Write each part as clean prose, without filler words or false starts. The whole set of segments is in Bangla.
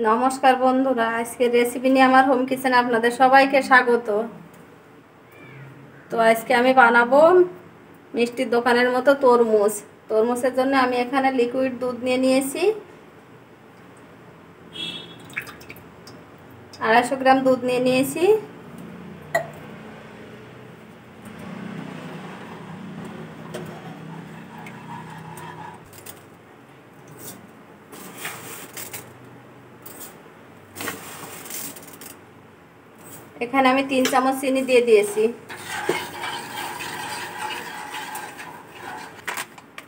নমস্কার বন্ধুরা, আজকে রেসিপি নিয়ে আমার হোম কিচেনে আপনাদের সবাইকে স্বাগত। তো আজকে আমি বানাবো মিষ্টির দোকানের মতো তরমুজ। তরমুজের জন্য আমি এখানে লিকুইড দুধ নিয়ে নিয়েছি, 250 গ্রাম দুধ নিয়ে নিয়েছি। এখানে আমি 3 চামচ চিনি দিয়ে দিয়েছি।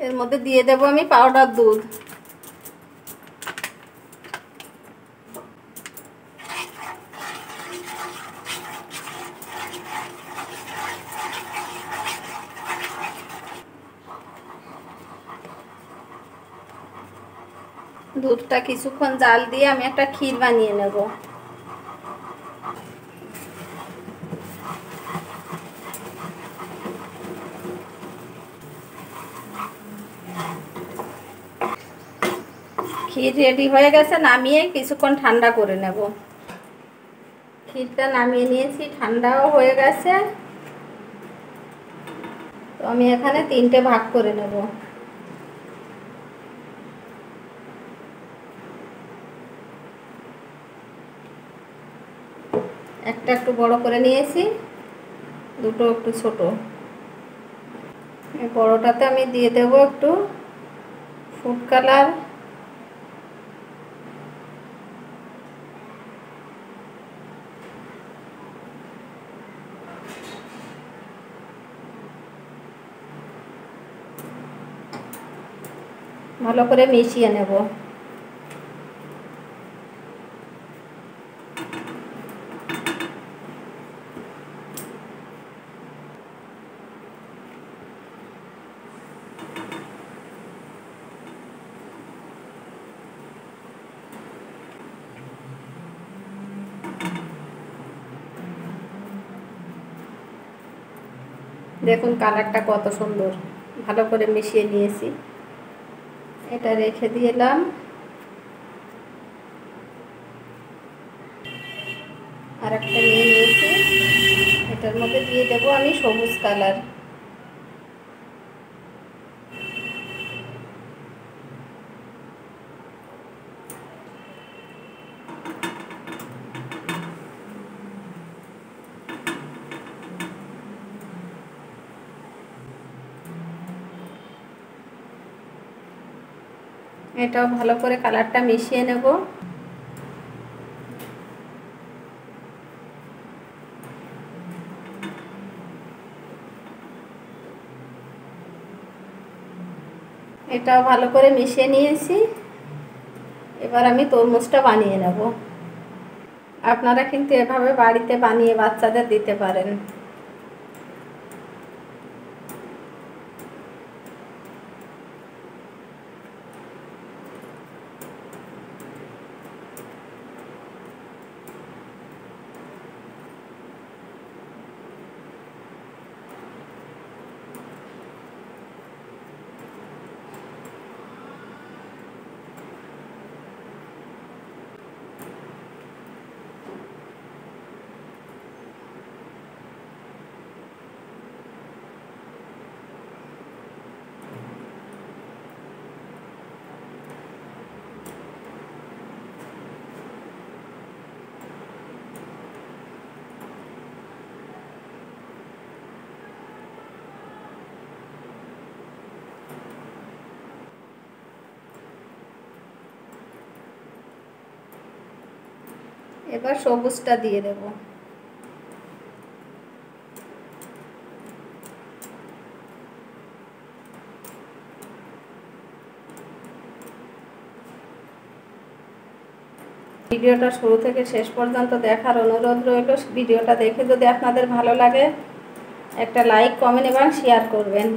এর মধ্যে দিয়ে দেব আমি পাউডার দুধ। দুধটা কিছুক্ষণ জাল দিয়ে আমি একটা ক্ষীর বানিয়ে নেব। ক্ষীর রেডি হয়ে গেছে, নামিয়ে কিছুক্ষণ ঠান্ডা করে নেব। ক্ষীরটা নামিয়ে নিয়েছি, ঠান্ডাও হয়ে গেছে। তো আমি এখানে 3টে ভাগ করে নেব। একটা একটু বড় করে নিয়েছি, দুটো একটু ছোট। এই বড়টাতে আমি দিয়ে দেব একটু ফুড কালার, ভালো করে মিশিয়ে নেব। দেখুন কালারটা কত সুন্দর, ভালো করে মিশিয়ে নিয়েছি। এটা রেখে দিলাম। আর একটা নিয়ে নিয়েছি, এটার মধ্যে দিয়ে দেব আমি সবুজ কালার। এটাও ভালো করে কালারটা মিশিয়ে নেব। এটাও ভালো করে মিশিয়ে নিয়েছি। এবার আমি তরমুজটা বানিয়ে নেব। আপনারা কিন্তু এভাবে বাড়িতে বানিয়ে বাচ্চাদের দিতে পারেন। এবার সবুজটা দিয়ে দেব। ভিডিওটা শুরু থেকে শেষ পর্যন্ত দেখার অনুরোধ রইল। ভিডিওটা দেখে যদি আপনাদের ভালো লাগে একটা লাইক, কমেন্ট এবং শেয়ার করবেন।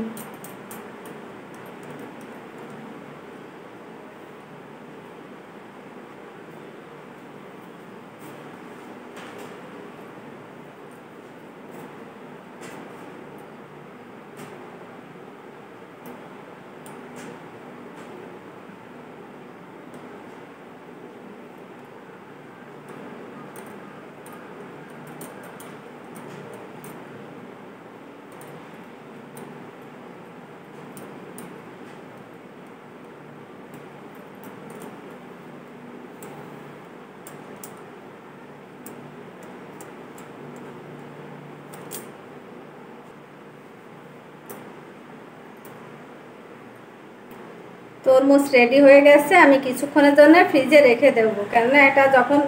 তরমুজ রেডি হয়ে গেছে। আমি কিছুক্ষণের জন্য ফ্রিজে রেখে দেবো, কেননা এটা যখন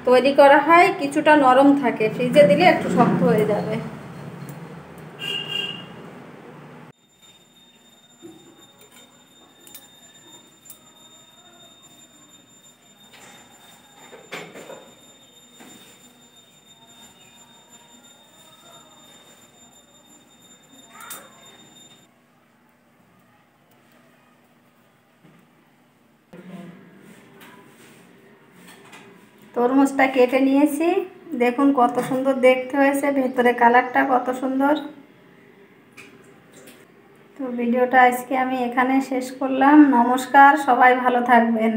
তৈরি করা হয় কিছুটা নরম থাকে, ফ্রিজে দিলে একটু শক্ত হয়ে যাবে। তরমুজটা কেটে নিয়েছি, দেখুন কত সুন্দর দেখতে হয়েছে, ভেতরে কালারটা কত সুন্দর। তো ভিডিওটা আজকে আমি এখানে শেষ করলাম। নমস্কার, সবাই ভালো থাকবেন।